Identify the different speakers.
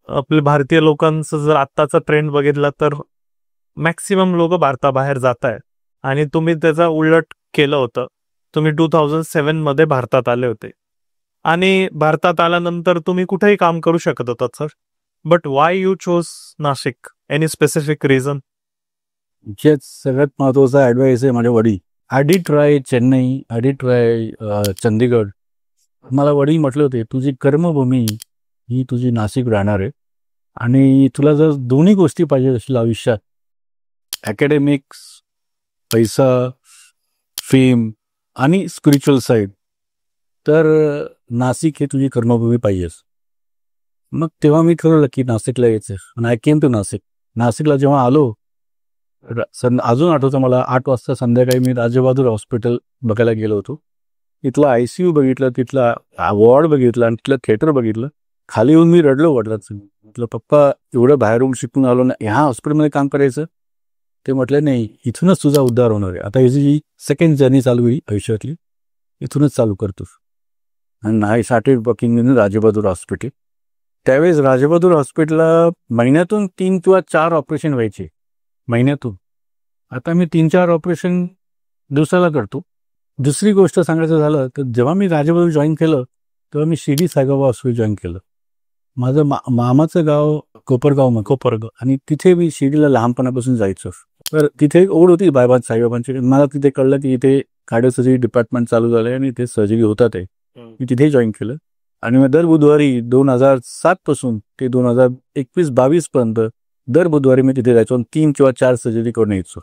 Speaker 1: आपले भारतीय लोकांचं जर आत्ताचा ट्रेंड बघितला तर मॅक्सिमम लोक भारताबाहेर जात आहेत. आणि तुम्ही त्याचा उलट केलं होतं. तुम्ही 2007 मध्ये भारतात आले होते आणि भारतात आल्यानंतर तुम्ही कुठेही काम करू शकत होतात sir. But why you chose Nashik? Any specific reason?
Speaker 2: जे सगळ्यात महत्त्वाचा ॲडवाईस आहे माझ्या वडील. I did try Chennai, I did try Chandigarh. मला वडील म्हटले होते तुझी कर्मभूमी ही तुझी नाशिक राहणार आहे आणि तुला जर दोन्ही गोष्टी पाहिजे असतील आयुष्यात, ॲकॅडेमिक्स, पैसा, फेम आणि स्पिरिच्युअल साईड, तर नाशिक हे तुझी कर्मभूमी पाहिजेस. मग तेव्हा मी ठरवलं की नाशिकला यायचं आणि आय केम टू नाशिक. नाशिकला जेव्हा आलो अजून आठवतं मला, 8 वाजता संध्याकाळी मी राजेबहादूर हॉस्पिटल बघायला गेलो होतो. तिथलं ICU बघितलं, तिथला वॉर्ड बघितला आणि तिथलं थिएटर बघितलं. खाली येऊन मी रडलो वडिलांचं. म्हटलं पप्पा एवढं बाहेरून शिकून आलो ना, ह्या हॉस्पिटलमध्ये काम करायचं? ते म्हटलं नाही, इथूनच तुझा उद्धार होणार आहे. आता याची जी सेकंड जर्नी चालू होईल आयुष्यातली, इथूनच चालू करतोस. आणि I started working in Rajebahadur hospital. त्यावेळेस राजेबहादूर हॉस्पिटलला महिन्यातून 3 किंवा 4 ऑपरेशन व्हायचे महिन्यातून. आता मी 3-4 ऑपरेशन दिवसाला करतो. दुसरी गोष्ट सांगायचं झालं तर जेव्हा मी राजेबहादूर जॉईन केलं तेव्हा मी शिर्डी साईबाबा हॉस्पिटल जॉईन केलं. माझं मामाचं गाव कोपरगाव आणि तिथे मी शिर्डीला लहानपणापासून जायचो. तर तिथे एक ओढ होती साईबाबांची. मला तिथे कळलं की इथे कार्डिओ डिपार्टमेंट चालू झालं आहे आणि इथे सर्जरी होतात आहे. मी तिथे जॉईन केलं आणि मग दर बुधवारी 2007 पासून ते 2021-22 पर्यंत दर बुधवारी मी तिथे जायचो आणि 3 किंवा 4 सर्जरी करून यायचो.